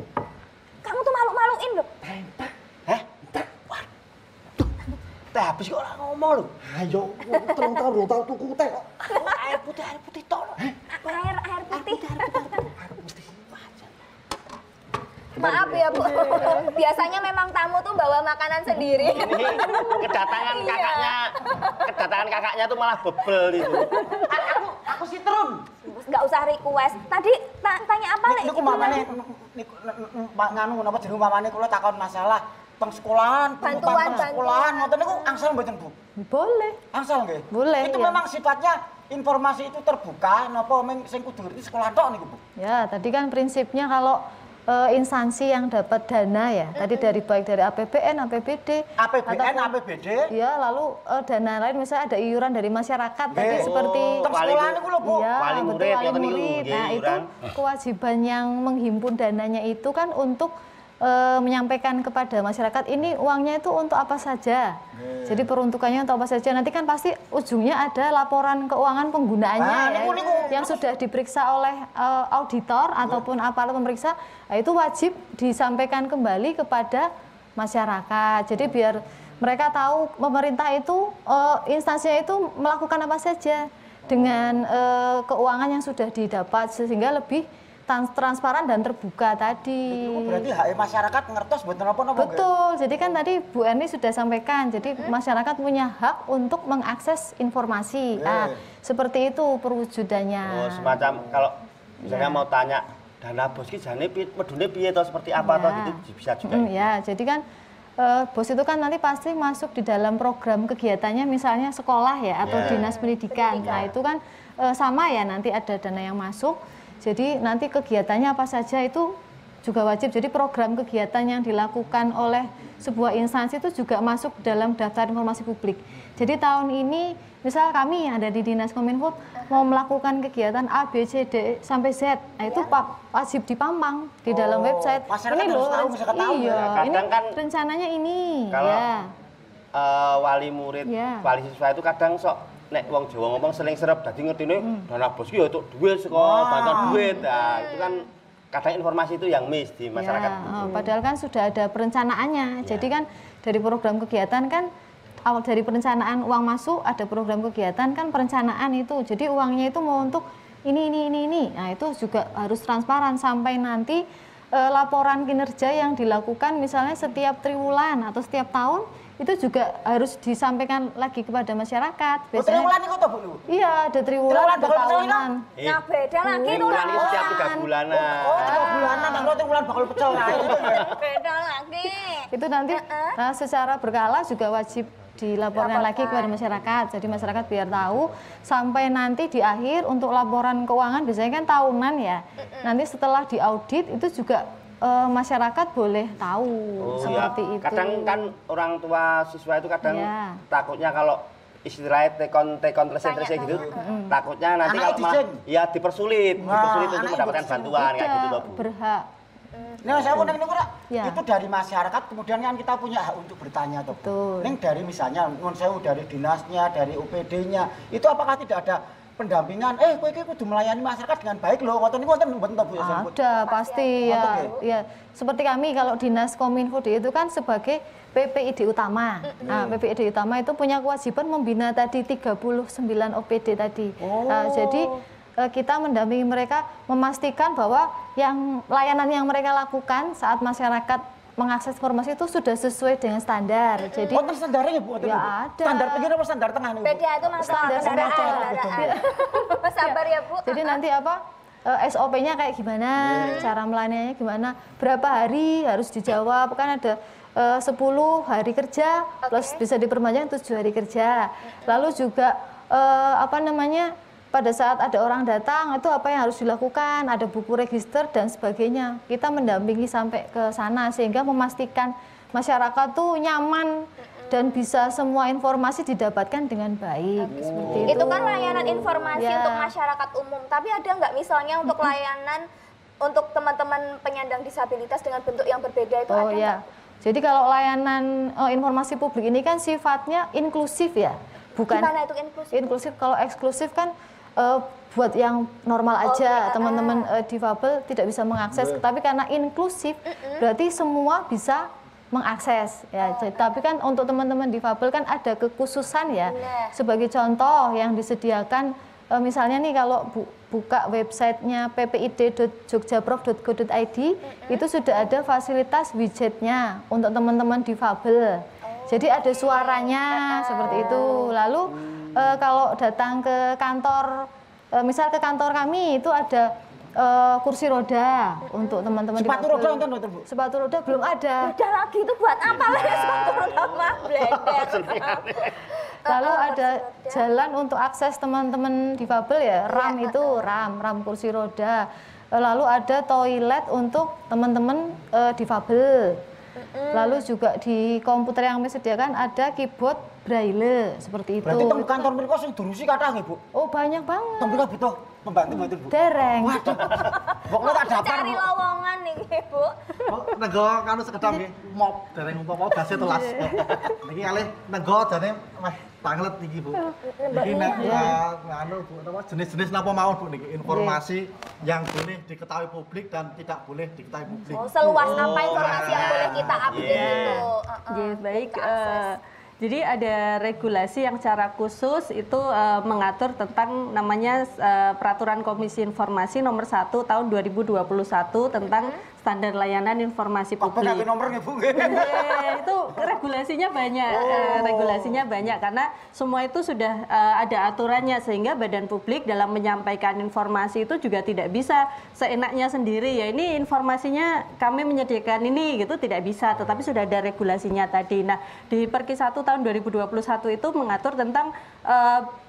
Kamu tuh malu-maluin loh. Heh? Waduh. Teh habis kok ora ngomong lho. Ayo, telung tahun lho tau tuku teh kok. Air putih tok lho. Air putih. Maaf ya Bu, biasanya memang tamu tuh bawa makanan sendiri. Ini kedatangan kakaknya tuh malah bebel itu. Aku Citrun. Nggak usah request. Tadi tanya apa Le? Niku mamane nganu napa jeneng mamane kula takon masalah teng sekolahan, Bantuan. sekolahan ngoten niku angsal mboten Bu? Boleh. Angsal nggih. Boleh, Itu ya. memang sifatnya informasi itu terbuka napa sing kudu ngerti sekolah tok niku Bu? Ya, tadi kan prinsipnya kalau instansi yang dapat dana ya, tadi baik dari APBN, APBD, APBD. ya lalu dana lain misalnya ada iuran dari masyarakat tadi seperti Teng sekolahan niku lho Bu. ya, wali betul, murid, wali ngoten niku, murid. nggih, Nah, itu iuran. kewajiban yang menghimpun dananya itu kan untuk menyampaikan kepada masyarakat ini uangnya itu untuk apa saja. Jadi peruntukannya untuk apa saja. Nanti kan pasti ujungnya ada laporan keuangan penggunaannya ya, yang sudah diperiksa oleh auditor ataupun aparat pemeriksa. Nah, itu wajib disampaikan kembali kepada masyarakat. Jadi biar mereka tahu pemerintah itu instansinya itu melakukan apa saja dengan keuangan yang sudah didapat sehingga lebih transparan dan terbuka tadi. Itu berarti hak masyarakat ngertos mboten napa-napa. Betul. Jadi kan tadi Bu Erni sudah sampaikan. Jadi masyarakat punya hak untuk mengakses informasi. Nah, seperti itu perwujudannya. Oh, semacam kalau misalnya mau tanya dana bos ki jane medune piye to seperti apa toh gitu bisa juga. Ya, jadi kan bos itu kan nanti pasti masuk di dalam program kegiatannya misalnya sekolah ya atau dinas pendidikan. Nah, itu kan sama ya nanti ada dana yang masuk. Jadi nanti kegiatannya apa saja itu juga wajib. Jadi program kegiatan yang dilakukan oleh sebuah instansi itu juga masuk dalam daftar informasi publik. Jadi tahun ini misal kami yang ada di Dinas Kominfo mau melakukan kegiatan A, B, C, D sampai Z, nah itu wajib dipampang di dalam website. Masyarakat Ini harus loh, tahu, masyarakat tahu. iya, Kadang ini kan rencananya ini. kalau Ya. wali murid, Ya. wali siswa itu kadang sok nek wong Jawa ngomong seling serep, dadi ngertine dana bos ki ya untuk duit saka bantuan duit. Nah, itu kan kadang informasi itu yang miss di masyarakat. Ya, padahal kan sudah ada perencanaannya. Jadi kan dari program kegiatan kan awal dari perencanaan uang masuk ada program kegiatan kan perencanaan itu. Jadi uangnya itu mau untuk ini. Nah, itu juga harus transparan sampai nanti laporan kinerja yang dilakukan misalnya setiap triwulan atau setiap tahun itu juga harus disampaikan lagi kepada masyarakat. Triwulan itu toh, Bu? Iya, ada triwulan, ada tahunan. Nah, beda lagi tuh Triwulan itu setiap 3 bulanan. Oh, 3 bulanan, kalau triwulan bakal pecel lah. Beda lagi. Itu nanti secara berkala juga wajib dilaporkan lagi kepada masyarakat. Jadi masyarakat biar tahu sampai nanti di akhir untuk laporan keuangan biasanya kan tahunan ya. Nanti setelah diaudit itu juga masyarakat boleh tahu seperti itu. Kadang kan orang tua siswa itu kadang Iya. takutnya kalau istilahnya tekon tracing gitu, takutnya nanti Anak kalau malah dijen. ya dipersulit untuk mendapatkan bantuan kayak gitu loh, Bu. Berhak. Nah, saya mau nanya Ya. itu dari masyarakat, kemudian kan kita punya hak untuk bertanya toh. Betul. Ini dari misalnya, dari dinasnya, dari UPD-nya, itu apakah tidak ada pendampingan? Kowe iki kudu melayani masyarakat dengan baik loh. Ngoten niku wonten mboten Bu? Ada pasti ya. Ya, seperti kami kalau Dinas Kominfo itu kan sebagai PPID utama. Nah, PPID utama itu punya kewajiban membina tadi 39 OPD tadi. Nah, jadi kita mendampingi mereka memastikan bahwa yang layanan yang mereka lakukan saat masyarakat mengakses informasi itu sudah sesuai dengan standar. Jadi Wonten standarnya Bu? ya ada. Standar pinggir apa standar tengah nih Bu? Beda itu masalah kendaraan. Sabar ya, Bu. Jadi nanti apa SOP-nya kayak gimana, cara melayaninya gimana, berapa hari harus dijawab, kan ada 10 hari kerja plus bisa diperpanjang 7 hari kerja. Lalu juga pada saat ada orang datang itu apa yang harus dilakukan, ada buku register dan sebagainya. Kita mendampingi sampai ke sana sehingga memastikan masyarakat tuh nyaman dan bisa semua informasi didapatkan dengan baik. Seperti itu. Itu kan layanan informasi Ya. untuk masyarakat umum. Tapi ada nggak misalnya untuk layanan untuk teman-teman penyandang disabilitas dengan bentuk yang berbeda itu Oh ada ya. nggak? Jadi kalau layanan informasi publik ini kan sifatnya inklusif ya. Bukan Gimana itu inklusif? inklusif. Kalau eksklusif kan buat yang normal aja, teman-teman difabel tidak bisa mengakses. Tapi karena inklusif berarti semua bisa mengakses ya. Tapi kan untuk teman-teman difabel kan ada kekhususan ya. Sebagai contoh yang disediakan misalnya nih kalau buka websitenya ppid.jogjaprof.go.id itu sudah ada fasilitas widgetnya untuk teman-teman difabel. Jadi ada suaranya seperti itu. Lalu kalau datang ke kantor, misal ke kantor kami itu ada kursi roda untuk teman-teman Sepatu difabel. roda nonton Bu? Sepatu roda belum ada. Udah lagi itu buat apa lagi sepatu roda mah blender. Lalu ada jalan untuk akses teman-teman difabel ya, RAM itu RAM kursi roda. Lalu ada toilet untuk teman-teman difabel. Lalu juga di komputer yang kami sediakan ada keyboard braille seperti itu. Berarti kantor mriko sing durusi kathah nggih Bu? Oh banyak banget. Mriko butuh pembantu mboten Bu? Dereng. Pokoknya tak dapat. Cari lowongan nih, Bu. Nego kanu sekedap nggih, mop dereng umpama base telas. Niki kalih nego jane meh banget niki Bu. Niki nek anu Bu, napa jenis-jenis napa mawon Bu niki informasi yang boleh diketahui publik dan tidak boleh diketahui publik. Oh, seluas apa informasi yang boleh kita update itu. Ya, baik. Jadi ada regulasi yang secara khusus itu mengatur tentang namanya Peraturan Komisi Informasi Nomor 1 Tahun 2021 tentang standar layanan informasi publik. Apa nomor nggih Bu? Itu regulasinya banyak, karena semua itu sudah ada aturannya sehingga badan publik dalam menyampaikan informasi itu juga tidak bisa seenaknya sendiri ya ini informasinya kami menyediakan ini gitu tidak bisa, tetapi sudah ada regulasinya tadi. Nah di Perki 1 tahun 2021 itu mengatur tentang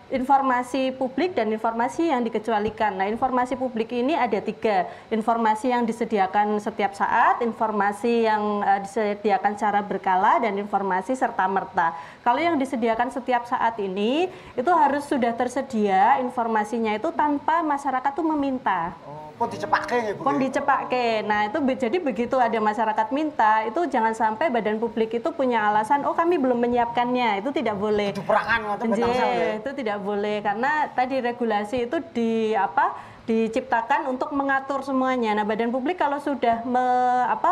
informasi publik dan informasi yang dikecualikan. Nah, informasi publik ini ada 3. Informasi yang disediakan setiap saat, informasi yang disediakan secara berkala, dan informasi serta-merta. Kalau yang disediakan setiap saat ini, itu harus sudah tersedia informasinya itu tanpa masyarakat tuh meminta. Pun dicepake ya, Bu. Pun dicepake. Nah, itu jadi begitu ada masyarakat minta, itu jangan sampai badan publik itu punya alasan, oh kami belum menyiapkannya. Itu tidak boleh. Itu perangan ngoten betang saya. Itu tidak boleh karena tadi regulasi itu diciptakan untuk mengatur semuanya. Nah, badan publik kalau sudah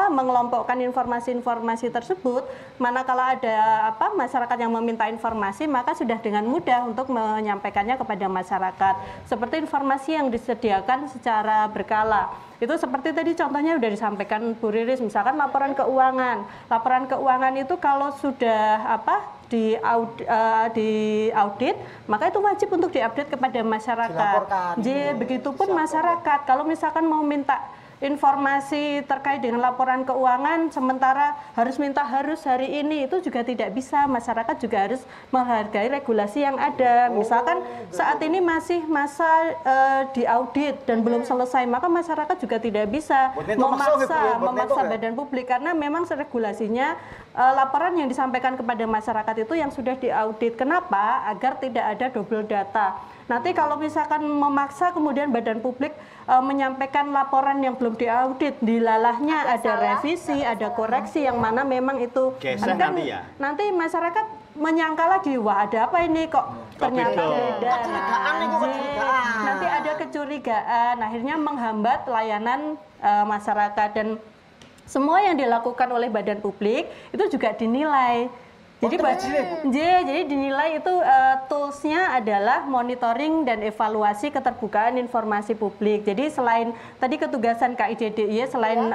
mengelompokkan informasi-informasi tersebut, manakala ada masyarakat yang meminta informasi, maka sudah dengan mudah untuk menyampaikannya kepada masyarakat. Seperti informasi yang disediakan secara berkala. Itu seperti tadi contohnya sudah disampaikan Bu Riris, misalkan laporan keuangan. Laporan keuangan itu kalau sudah di audit, maka itu wajib untuk diupdate kepada masyarakat. Begitupun masyarakat, kalau misalkan mau minta informasi terkait dengan laporan keuangan sementara harus hari ini, itu juga tidak bisa. Masyarakat juga harus menghargai regulasi yang ada. Misalkan saat ini masih masa diaudit dan belum selesai, maka masyarakat juga tidak bisa memaksa badan publik karena memang regulasinya laporan yang disampaikan kepada masyarakat itu yang sudah diaudit. Kenapa? Agar tidak ada double data. Nanti kalau misalkan memaksa kemudian badan publik menyampaikan laporan yang belum diaudit, dilalahnya ada revisi, ada koreksi yang mana memang itu nanti masyarakat menyangka lagi, wah ada apa ini kok ternyata beda. Nanti ada kecurigaan, akhirnya menghambat layanan masyarakat, dan semua yang dilakukan oleh badan publik itu juga dinilai. Jadi dinilai itu toolsnya adalah monitoring dan evaluasi keterbukaan informasi publik. Jadi selain tadi ketugasan KIDDI selain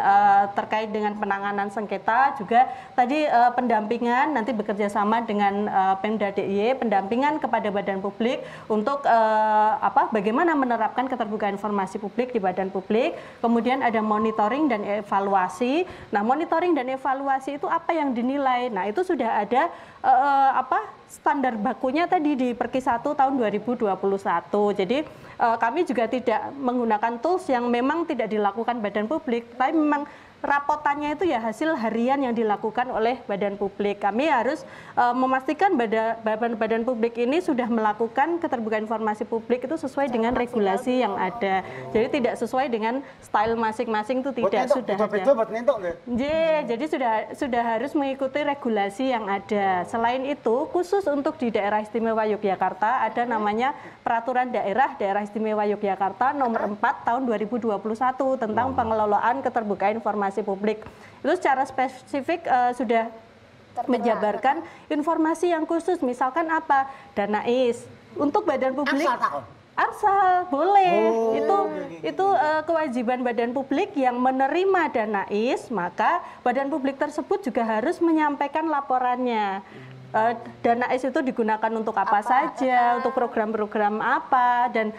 terkait dengan penanganan sengketa, juga tadi pendampingan nanti bekerja sama dengan Pemda DIY, pendampingan kepada badan publik untuk bagaimana menerapkan keterbukaan informasi publik di badan publik. Kemudian ada monitoring dan evaluasi. Nah, monitoring dan evaluasi itu apa yang dinilai? Nah, itu sudah ada standar bakunya tadi di Perki 1 tahun 2021. Jadi kami juga tidak menggunakan tools yang memang tidak dilakukan badan publik, tapi memang rapotannya itu ya hasil harian yang dilakukan oleh badan publik. Kami harus memastikan badan publik ini sudah melakukan keterbukaan informasi publik itu sesuai dengan regulasi yang ada. Jadi tidak sesuai dengan style masing-masing itu tidak sudah ada. Jadi sudah harus mengikuti regulasi yang ada. Selain itu, khusus untuk di Daerah Istimewa Yogyakarta ada namanya Peraturan Daerah Istimewa Yogyakarta nomor 4 tahun 2021 tentang pengelolaan keterbukaan informasi publik. Itu secara spesifik sudah menjabarkan informasi yang khusus, misalkan apa? Danais untuk badan publik. Arsal boleh. Itu kewajiban badan publik yang menerima Danais, maka badan publik tersebut juga harus menyampaikan laporannya. Danais itu digunakan untuk apa saja, untuk program-program apa, dan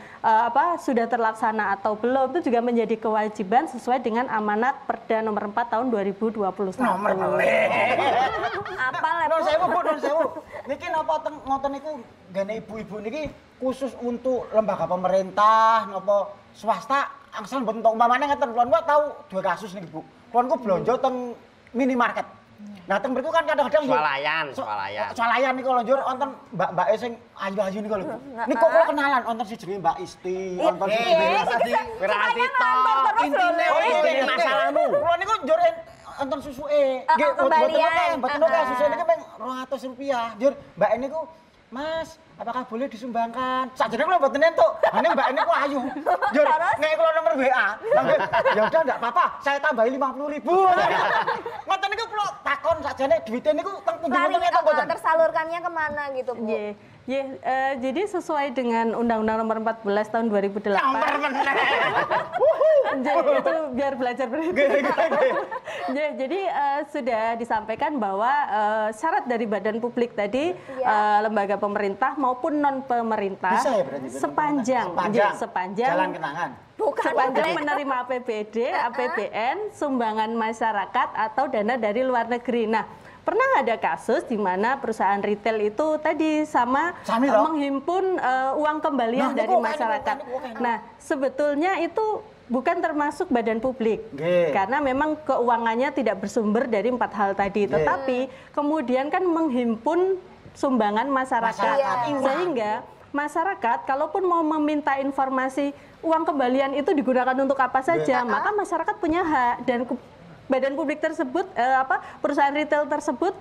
sudah terlaksana atau belum, itu juga menjadi kewajiban sesuai dengan amanat Perda nomor 4 tahun 2021. Nun sewu. Niki napa ngoten niku gene ibu-ibu niki khusus untuk lembaga pemerintah napa swasta angsal mboten umpamane ngeten kula tahu 2 kasus niki Bu. Kula niku blonjo teng minimarket. Nah, teng mriku kan kadang-kadang swalayan niku lho njur wonten mbak-mbake sing ayu-ayu niku lho. Niku kok kenalan wonten si jenenge Mbak Isti, wonten si Wiranti tok. Intine masalahmu. Kula niku njur wonten susuke. Nggih, mboten oke susuke niki ping Rp200. Njur mbak niku, Mas, apakah boleh disumbangkan? Sakjane kula mboten entuk. Ane mbak niku ayu. Njur nek kula nomor WA. Ya udah enggak apa-apa, saya tambahi 50.000. Ngoten niku kula takon sakjane duwite niku teng pundi ngoten mboten. Tersalurkannya kemana gitu, Bu? Jadi sesuai dengan Undang-Undang nomor 14 tahun 2008. Itu biar belajar Jadi sudah disampaikan bahwa syarat dari badan publik tadi lembaga pemerintah maupun non pemerintah sepanjang jalan kenangan. Sepanjang menerima APBD, APBN, sumbangan masyarakat atau dana dari luar negeri. Nah, pernah ada kasus di mana perusahaan retail itu tadi menghimpun uang kembalian dari masyarakat. Nah, sebetulnya itu bukan termasuk badan publik, karena memang keuangannya tidak bersumber dari 4 hal tadi, tetapi kemudian kan menghimpun sumbangan masyarakat, sehingga masyarakat kalaupun mau meminta informasi uang kembalian itu digunakan untuk apa saja, maka masyarakat punya hak, dan badan publik tersebut, perusahaan retail tersebut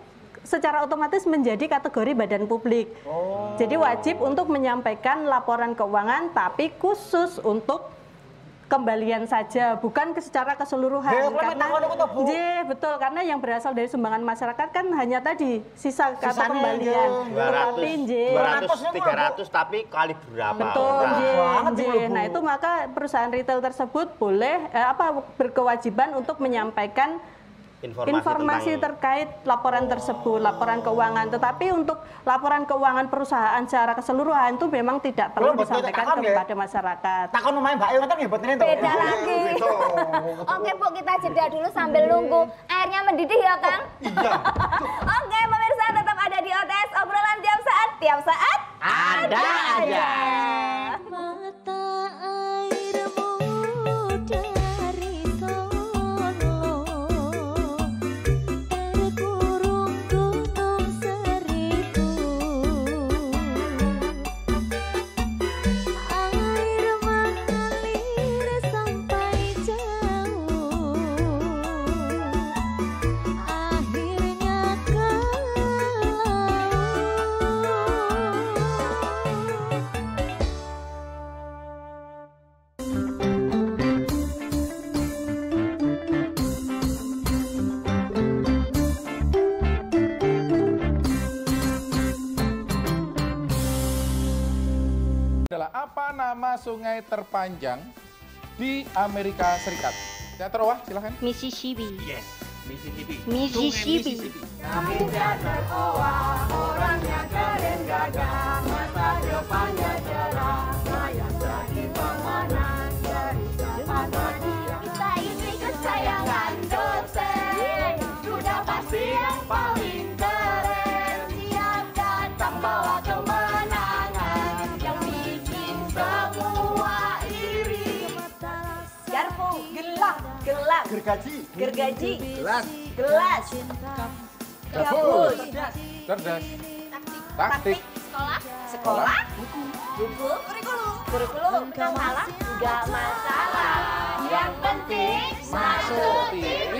secara otomatis menjadi kategori badan publik. Jadi wajib untuk menyampaikan laporan keuangan, tapi khusus untuk kembalian saja, bukan secara keseluruhan. Karena betul, karena yang berasal dari sumbangan masyarakat kan hanya tadi sisa atau kembalian. 200, 300 tapi kali berapa? Betul, nah itu maka perusahaan retail tersebut boleh berkewajiban untuk menyampaikan informasi terkait laporan tersebut, laporan keuangan. Tetapi untuk laporan keuangan perusahaan secara keseluruhan itu memang tidak perlu disampaikan kepada masyarakat. Takon omahe Mbak El kan hebat ini. Beda lagi. Oke Bu, kita jeda dulu sambil nunggu airnya mendidih ya Kang. Oke pemirsa, tetap ada di OTS, obrolan tiap saat ada aja. Mata airmu dari Solo terkurung gunung seribu, air mengalir sampai jauh, akhirnya ke adalah apa nama sungai terpanjang di Amerika Serikat? Teater Wah, silahkan. Mississippi. Yes, Mississippi. Mississippi. Kita ini kesayangan dosen, sudah pasti yang paling keren. Siap datang bawa kemenangan yang bikin semua iri. Garpu, gelap, gergaji, gelas, gabus, Cerdas. Taktik. sekolah, buku, kurikulum, nggak masalah, yang penting masuk TV.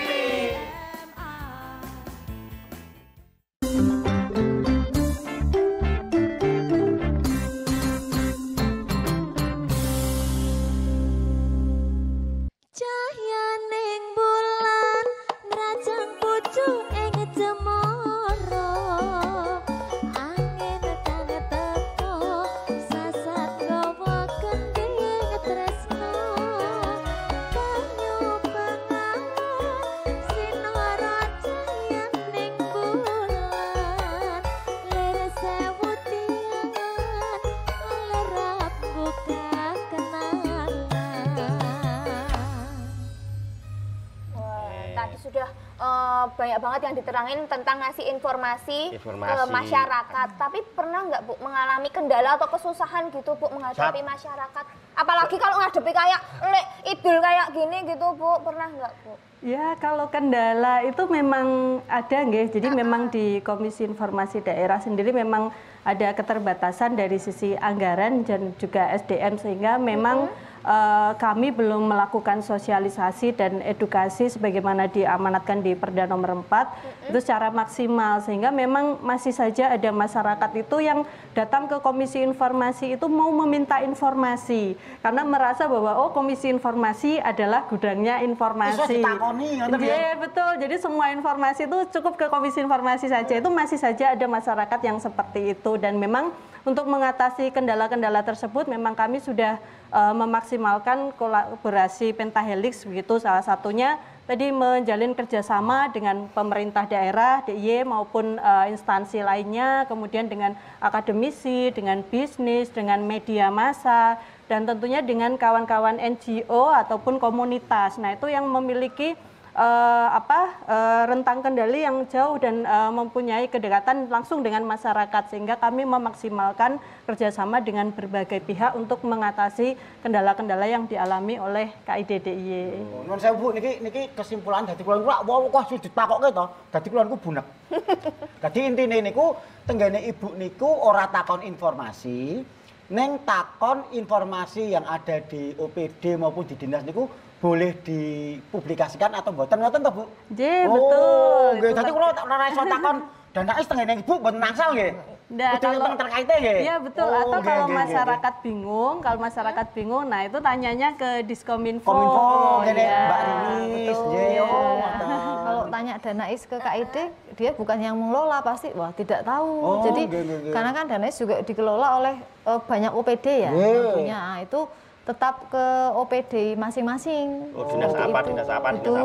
Cahyaning bulan nrajang pucuk ing cemara, angin kang teko sasat gawa kendhing tresna, banyu bengawan sinara cahyaning bulan, lir sewu tiangan lerap buka kenangan. Tadi sudah banyak banget yang diterangin tentang ngasih informasi ke masyarakat. Tapi pernah nggak Bu mengalami kendala atau kesusahan gitu Bu menghadapi masyarakat? Apalagi kalau ngadepi kayak idul kayak gini gitu Bu, pernah nggak Bu? Ya, kalau kendala itu memang ada nggih. Jadi memang di Komisi Informasi Daerah sendiri memang ada keterbatasan dari sisi anggaran dan juga SDM, sehingga memang kami belum melakukan sosialisasi dan edukasi sebagaimana diamanatkan di Perda Nomor 4 itu secara maksimal, sehingga memang masih saja ada masyarakat itu yang datang ke Komisi Informasi itu mau meminta informasi karena merasa bahwa Komisi Informasi adalah gudangnya informasi. Iya, betul. Jadi semua informasi itu cukup ke Komisi Informasi saja. Itu masih saja ada masyarakat yang seperti itu, dan memang untuk mengatasi kendala-kendala tersebut memang kami sudah memaksimalkan kolaborasi pentahelix begitu, salah satunya tadi menjalin kerjasama dengan pemerintah daerah, DIY maupun instansi lainnya, kemudian dengan akademisi, dengan bisnis, dengan media massa, dan tentunya dengan kawan-kawan NGO ataupun komunitas. Nah, itu yang memiliki rentang kendali yang jauh dan mempunyai kedekatan langsung dengan masyarakat, sehingga kami memaksimalkan kerjasama dengan berbagai pihak untuk mengatasi kendala-kendala yang dialami oleh KIDDIY. Nuwun sewu Bu, niki kesimpulan dadi kula niku kok sudah ditakokke to, dadi kula niku bunek. Dadi intine niku tenggene Ibu niku ora takon informasi, neng takon informasi yang ada di OPD maupun di dinas niku boleh dipublikasikan atau mboten ngoten to Bu? Nggih, betul. Nggih, dadi kula ora iso takon danake tenggene Ibu mboten nangsal nggih. Nah, kalau terkaitnya nggih. Iya betul. Atau kalau masyarakat bingung, nah itu tanyanya ke Diskominfo. Kominfo, Iya, Mbak Rinis, betul. Kalau tanya Danais ke KID, dia bukan yang mengelola, pasti wah tidak tahu. Jadi karena kan Danais juga dikelola oleh banyak OPD ya, tentunya. Nah, itu tetap ke OPD masing-masing. Oh, dinas apa gitu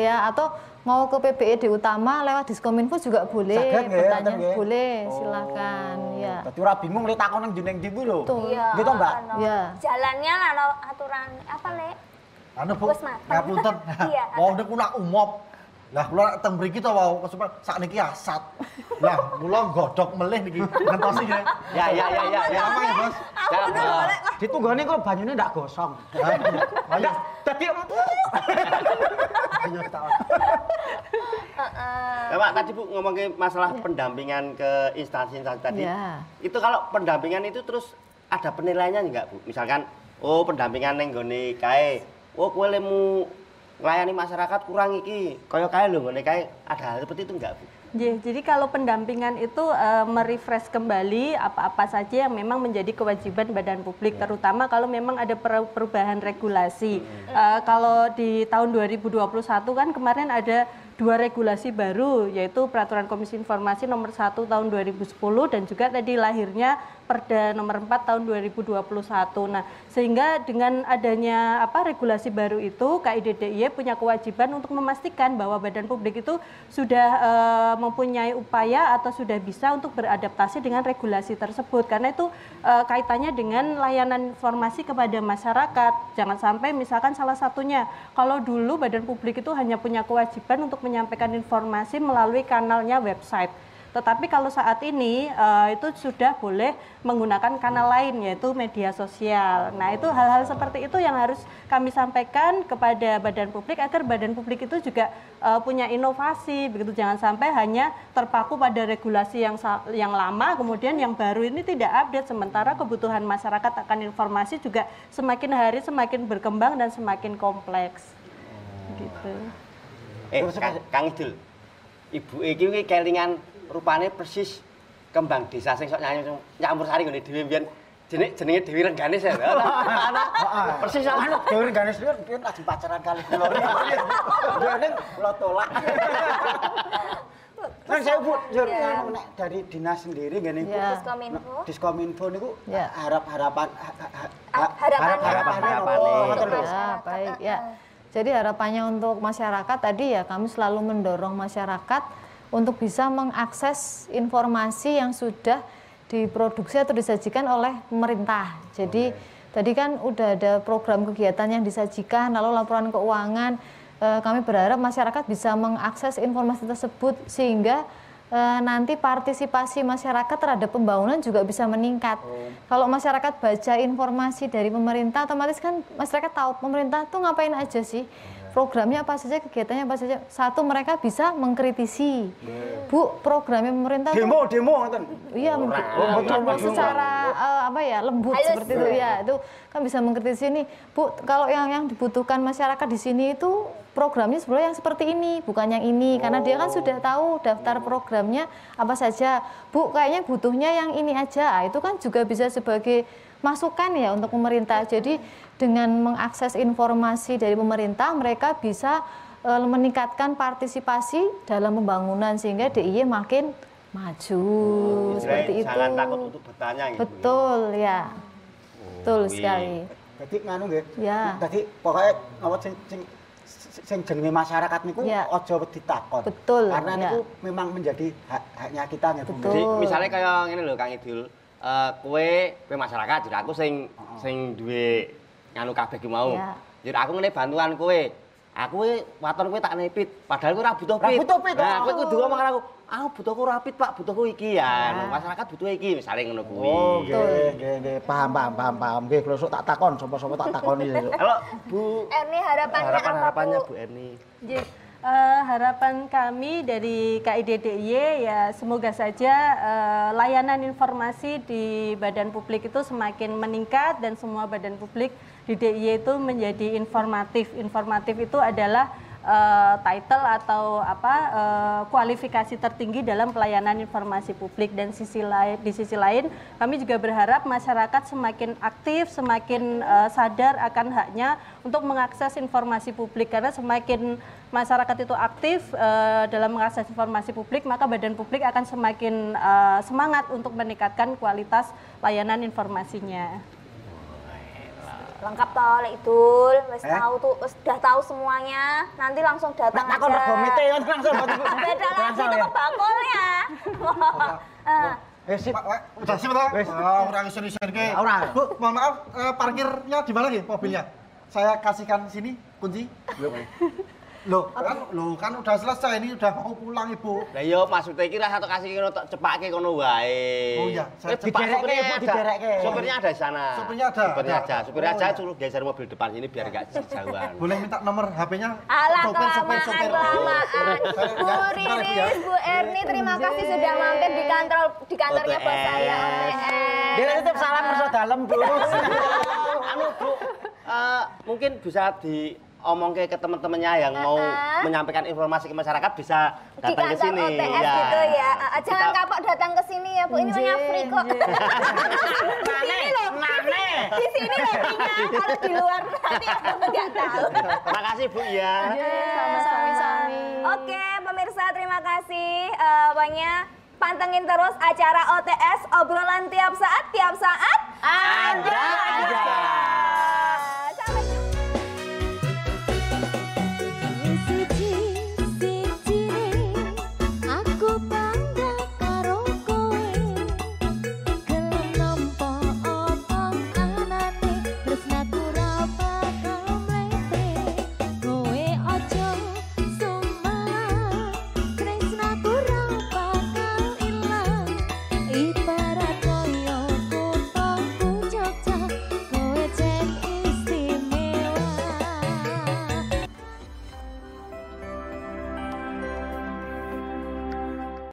ya. Atau mau ke PBED utama lewat Diskominfo juga boleh. Bertanya boleh, silakan. Ya. Dadi ora bingung lek takon nang jeneng ndi lho. Iya. Gitu Mbak. Iya. Jalannya lah aturan apa Lek? Anu Bu, ngapunten. Wong niku nak umum. Lah kula teng mriki to wau kesupen sakniki asat. Lah kula godhog melih niki ngentosi nggih. Ya. Apa ya, Bos? Ditunggone kok banyune ndak gosong. Ndak dadi Ayo tak. Pak, tadi Bu ngomongin masalah pendampingan ke instansi-instansi tadi. Ya. Itu kalau pendampingan itu terus ada penilaiannya enggak Bu? Misalkan, pendampingan ning gone kae, kowe lemu melayani masyarakat kurang iki, kaya kae lho ngene kae, ada hal seperti itu enggak Bu? Jadi kalau pendampingan itu merefresh kembali apa-apa saja yang memang menjadi kewajiban badan publik, terutama kalau memang ada perubahan regulasi. Kalau di tahun 2021 kan kemarin ada 2 regulasi baru, yaitu Peraturan Komisi Informasi Nomor 1 Tahun 2010 dan juga tadi lahirnya Perda Nomor 4 Tahun 2021. Nah, sehingga dengan adanya regulasi baru itu, KIDDIY punya kewajiban untuk memastikan bahwa badan publik itu sudah mempunyai upaya atau sudah bisa untuk beradaptasi dengan regulasi tersebut. Karena itu kaitannya dengan layanan informasi kepada masyarakat. Jangan sampai misalkan salah satunya, kalau dulu badan publik itu hanya punya kewajiban untuk menyampaikan informasi melalui kanalnya website. Tetapi kalau saat ini itu sudah boleh menggunakan kanal lain, yaitu media sosial. Nah, itu hal-hal seperti itu yang harus kami sampaikan kepada badan publik agar badan publik itu juga punya inovasi, begitu. Jangan sampai hanya terpaku pada regulasi yang lama, kemudian yang baru ini tidak update, sementara kebutuhan masyarakat akan informasi juga semakin hari semakin berkembang dan semakin kompleks. Gitu. Kang Idul, Ibu iki kelingan rupane persis kembang desa sing sok nyampur sari ngene dhewe mbiyen jenenge Dewi Rengganis ya. Persis ana Dewi Rengganis niku lagi pacaran kali kula. Dene kula tolak. Nang saya Bu, nek dari dinas sendiri ngene iku Diskominfo niku harapan baik ya. Jadi harapannya untuk masyarakat tadi ya, kami selalu mendorong masyarakat untuk bisa mengakses informasi yang sudah diproduksi atau disajikan oleh pemerintah. Jadi tadi kan udah ada program kegiatan yang disajikan, lalu laporan keuangan. Kami berharap masyarakat bisa mengakses informasi tersebut sehingga nanti partisipasi masyarakat terhadap pembangunan juga bisa meningkat. Kalau masyarakat baca informasi dari pemerintah, otomatis kan masyarakat tahu pemerintah tuh ngapain aja sih. Programnya apa saja, kegiatannya apa saja. Satu, mereka bisa mengkritisi. Bu, programnya pemerintah demo ngoten. Iya, secara lembut halus, seperti itu ya. Itu kan bisa mengkritisi ini. Bu, kalau yang dibutuhkan masyarakat di sini itu programnya sebenarnya yang seperti ini, bukan yang ini. Karena dia kan sudah tahu daftar programnya apa saja. Bu, kayaknya butuhnya yang ini aja. Itu kan juga bisa sebagai masukan ya untuk pemerintah. Jadi dengan mengakses informasi dari pemerintah, mereka bisa meningkatkan partisipasi dalam pembangunan sehingga DIY makin maju. Seperti itu. Jangan takut untuk bertanya gitu. Betul ya. Betul sekali. Jadi nganu nggih. Ya. Jadi pokoknya sing jenenge masyarakat niku aja ditakon. Betul. Karena niku memang menjadi haknya kita nggih. Jadi misalnya kayak ngene lho Kang Idul, kowe masyarakat, jadi aku sing duwe nganu kabeh ki mau. Jadi aku ngene bantuan kowe. Aku waton kowe tak nepit, padahal kowe ora butuh pit. Ora butuh pit. Nah, kowe kudu ngomong karo aku butuhku rapit, Pak, butuhku iki ya. Masyarakat butuh iki, misalnya ngono kuwi. Oh, nggih, paham. Nggih, kalau sok tak takon, sapa-sapa tak takoni. Kalau Bu Erni harapannya Bu Erni. Harapan kami dari KIDDIY ya semoga saja layanan informasi di badan publik itu semakin meningkat dan semua badan publik di DIY itu menjadi informatif. Informatif itu adalah title atau kualifikasi tertinggi dalam pelayanan informasi publik, dan di sisi lain kami juga berharap masyarakat semakin aktif, semakin sadar akan haknya untuk mengakses informasi publik, karena semakin masyarakat itu aktif dalam mengakses informasi publik, maka badan publik akan semakin semangat untuk meningkatkan kualitas layanan informasinya. Lengkap toh Lek Idul, wis tahu tuh, sudah tahu semuanya. Nanti langsung datang aja. Takon komite langsung. Beda lagi tuh kebakolnya. Sip. Udah sip toh? Ora isin-isin ke. Ora. Bu, mohon maaf, parkirnya di mana nih mobilnya? Saya kasihkan sini kunci. Loh, kan udah selesai, ini udah mau pulang Ibu. Lah yo maksudnya iki ra satu kasih ngono tok cepake kono wae. Oh iya, saya didereke. Sopirnya ada di sana. Supirnya ada. Supirnya aja suruh geser mobil depan sini biar enggak jauhan. Boleh minta nomor HP-nya? Alah, Sopir. kelamaan. Bu Riris, Bu Erni, terima kasih sudah mampir di kantornya bos saya OTS. Dia tetap salam perso dalem, Bu. Anu Bu, mungkin bisa diomong ke teman-temannya yang mau menyampaikan informasi ke masyarakat bisa datang ke sini. Di kantor OTS gitu ya. Jangan kapok datang ke sini ya Bu, ini hanya free kok. Di sini loh. Di sini loh free-nya. Kalau di luar nanti aku nggak tahu. Terima kasih Bu ya. Sama-sama. Oke, pemirsa terima kasih. Pokoknya pantengin terus acara OTS, obrolan tiap saat, tiap